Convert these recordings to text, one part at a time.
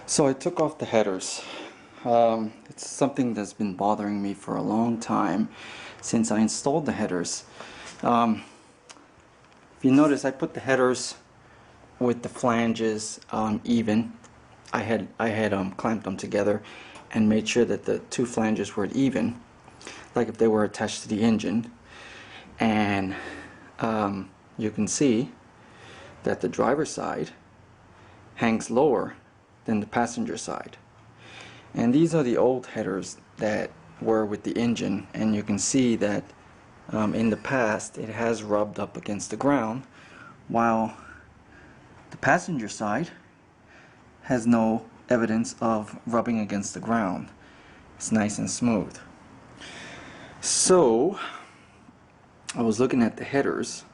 So I took off the headers. It's something that's been bothering me for a long time since I installed the headers. If you notice, I put the headers with the flanges even. I had clamped them together and made sure that the two flanges were even, like if they were attached to the engine. And you can see that the driver's side hangs lower than the passenger side. And these are the old headers that were with the engine, and you can see that in the past it has rubbed up against the ground, while the passenger side has no evidence of rubbing against the ground. It's nice and smooth. So I was looking at the headers,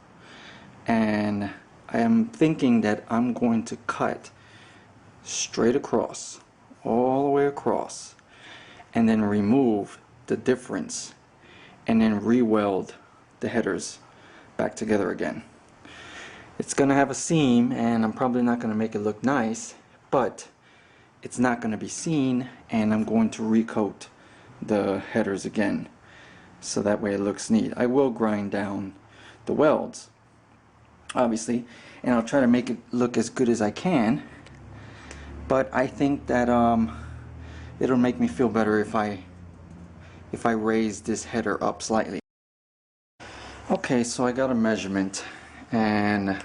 and I am thinking that I'm going to cut straight across, all the way across, and then remove the difference and then re-weld the headers back together again. It's gonna have a seam, and I'm probably not gonna make it look nice, but it's not gonna be seen, and I'm going to recoat the headers again so that way it looks neat. I will grind down the welds, obviously, and I'll try to make it look as good as I can, but I think that it'll make me feel better if I raise this header up slightly. Okay, so I got a measurement, and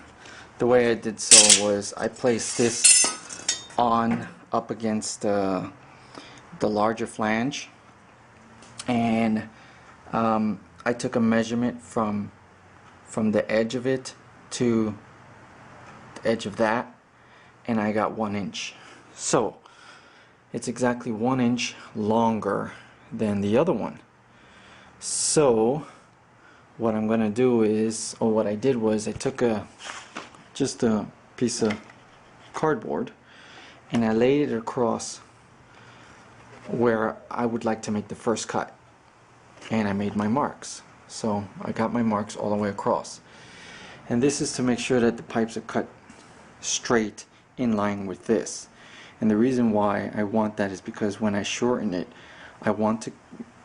the way I did so was I placed this on up against the larger flange, and I took a measurement from the edge of it to the edge of that, and I got 1 inch. So it's exactly 1 inch longer than the other one. So what I'm gonna do is, or what I did was, I took just a piece of cardboard and I laid it across where I would like to make the first cut, and I made my marks. So I got my marks all the way across, and this is to make sure that the pipes are cut straight in line with this. And the reason why I want that is because when I shorten it, I want to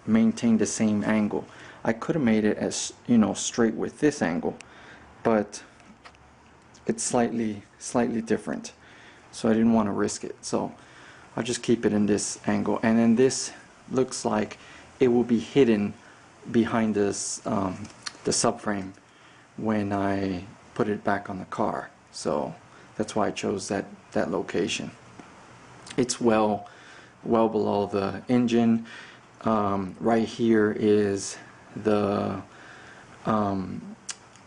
maintain the same angle. I could have made it as, you know, straight with this angle, but it's slightly different, so I didn't want to risk it. So I'll just keep it in this angle, and then this looks like it will be hidden behind this the subframe when I put it back on the car. So that's why I chose that location. It's well below the engine. Right here is the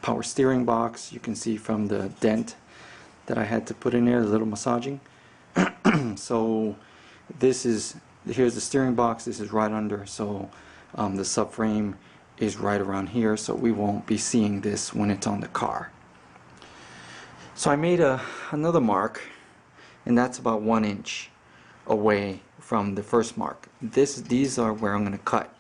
power steering box. You can see from the dent that I had to put in there, the little massaging. So here's the steering box. This is right under, so the subframe is right around here, so we won't be seeing this when it's on the car. So I made another mark, and that's about 1 inch away from the first mark. These are where I'm going to cut.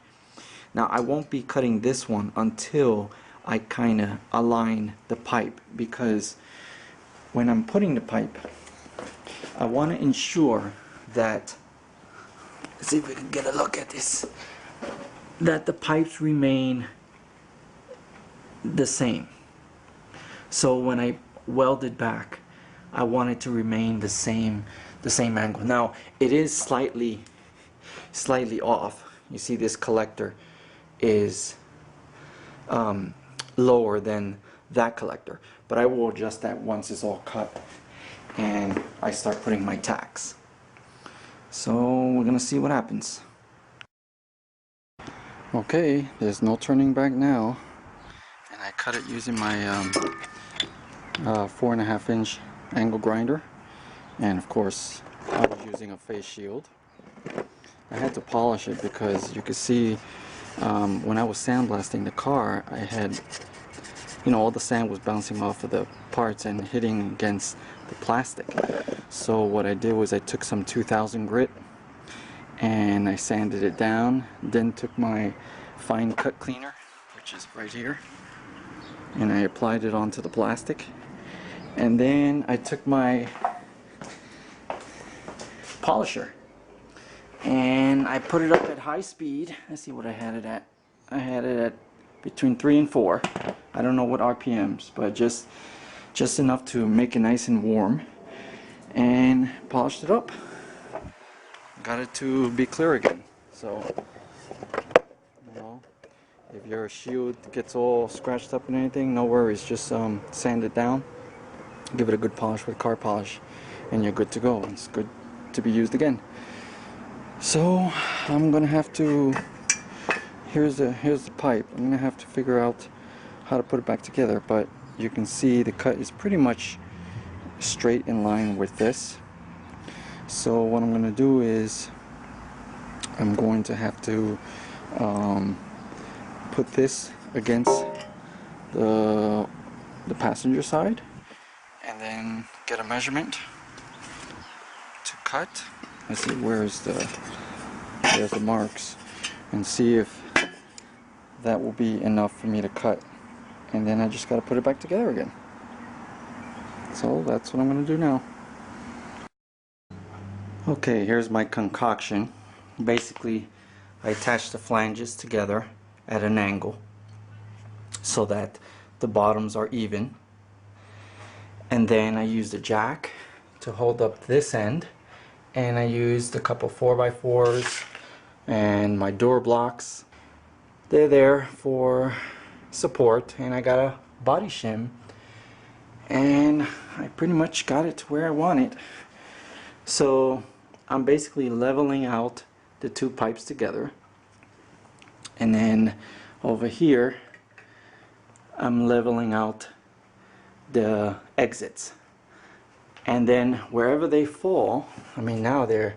Now I won't be cutting this one until I kind of align the pipe, because when I'm putting the pipe, I want to ensure that, let's see if we can get a look at this, that the pipes remain the same. So when I weld it back, I want it to remain the same angle. Now it is slightly off. You see this collector is lower than that collector, but I will adjust that once it's all cut and I start putting my tacks. So we're gonna see what happens. Okay, there's no turning back now, and I cut it using my 4.5 inch angle grinder, and of course I was using a face shield. I had to polish it because you could see when I was sandblasting the car, I had, you know, all the sand was bouncing off of the parts and hitting against the plastic. So what I did was I took some 2000 grit and I sanded it down, then took my fine cut cleaner, which is right here, and I applied it onto the plastic, and then I took my polisher. And I put it up at high speed. Let's see what I had it at. I had it at between 3 and 4. I don't know what RPMs, but just enough to make it nice and warm. And polished it up. Got it to be clear again. So, you know, if your shield gets all scratched up and anything, no worries. Just sand it down. Give it a good polish with car polish, and you're good to go. It's good to be used again. So I'm gonna have to. Here's the pipe. I'm gonna have to figure out how to put it back together. But you can see the cut is pretty much straight in line with this. So what I'm gonna do is I'm going to have to put this against the passenger side, and then get a measurement to cut. Let's see, there's the marks, and see if that will be enough for me to cut, and then I just got to put it back together again. So that's what I'm going to do now. Okay, here's my concoction. Basically, I attach the flanges together at an angle so that the bottoms are even, and then I use the jack to hold up this end, and I used a couple 4x4s and my door blocks. They're there for support, and I got a body shim, and I pretty much got it to where I want it. So I'm basically leveling out the two pipes together, and then over here I'm leveling out the exits, and then wherever they fall, I mean, now they're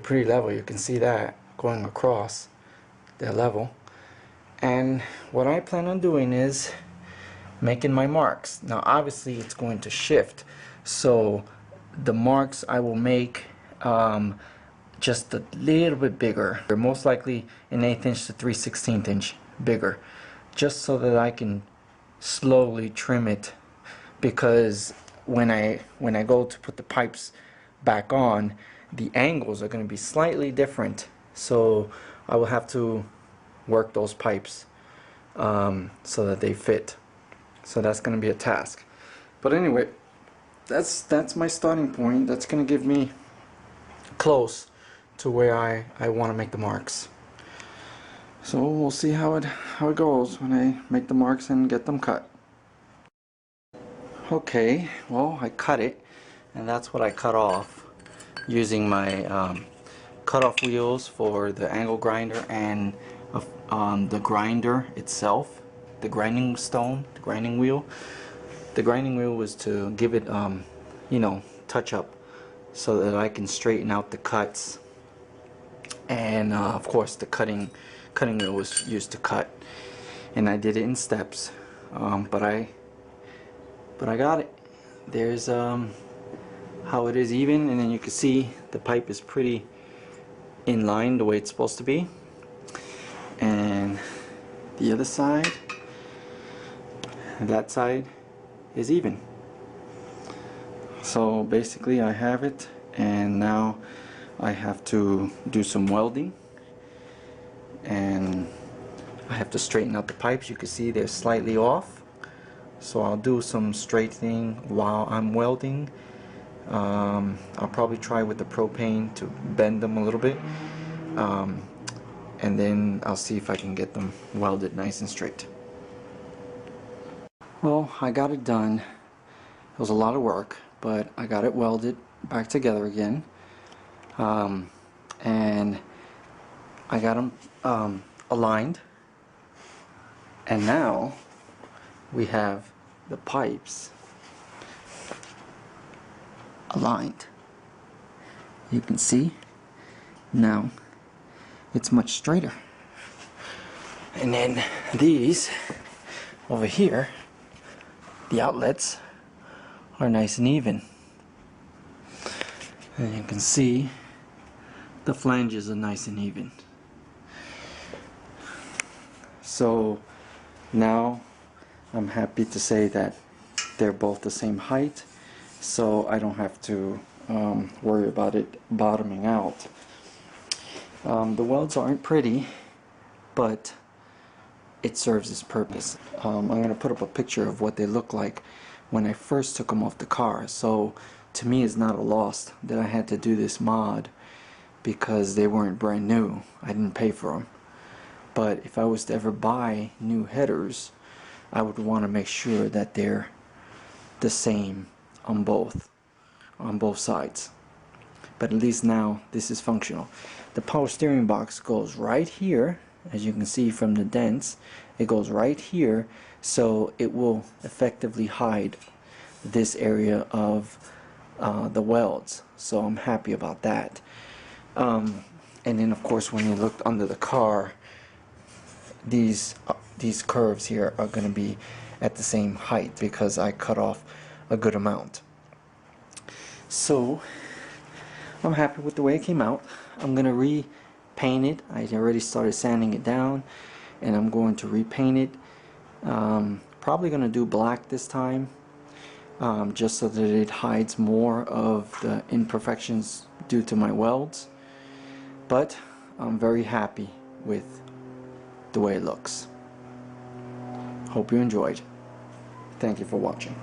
pretty level. You can see that going across, they're level. And what I plan on doing is making my marks. Now obviously it's going to shift, so the marks I will make just a little bit bigger. They're most likely an 1/8 inch to 3/16 inch bigger, just so that I can slowly trim it, because when I go to put the pipes back on, the angles are going to be slightly different, so I will have to work those pipes so that they fit. So that's going to be a task. But anyway, that's my starting point. That's going to give me close to where I want to make the marks. So we'll see how it goes when I make the marks and get them cut. Okay, well, I cut it, and that's what I cut off using my cut-off wheels for the angle grinder, and the grinder itself, the grinding stone, the grinding wheel. The grinding wheel was to give it, you know, touch up, so that I can straighten out the cuts. And of course, the cutting wheel was used to cut, and I did it in steps. But I got it. There's how it is even, and then you can see the pipe is pretty in line the way it's supposed to be. And the other side, that side is even. So basically I have it, and now I have to do some welding, and I have to straighten out the pipes. You can see they're slightly off, so I'll do some straightening while I'm welding. I'll probably try with the propane to bend them a little bit, and then I'll see if I can get them welded nice and straight. Well, I got it done. It was a lot of work, but I got it welded back together again, and I got them aligned, and now we have the pipes aligned. You can see now it's much straighter, and then these over here, the outlets, are nice and even, and you can see the flanges are nice and even. So now I'm happy to say that they're both the same height, so I don't have to worry about it bottoming out. The welds aren't pretty, but it serves its purpose. I'm going to put up a picture of what they look like when I first took them off the car. So to me it's not a loss that I had to do this mod because they weren't brand new. I didn't pay for them. But if I was to ever buy new headers, I would want to make sure that they're the same on both sides. But at least now this is functional. The power steering box goes right here, as you can see from the dents. It goes right here, so it will effectively hide this area of the welds. So I'm happy about that. And then of course when you look under the car, these curves here are going to be at the same height because I cut off a good amount. So I'm happy with the way it came out. I'm going to repaint it. I already started sanding it down, and I'm going to repaint it. Probably going to do black this time, just so that it hides more of the imperfections due to my welds. But I'm very happy with the way it looks. Hope you enjoyed. Thank you for watching.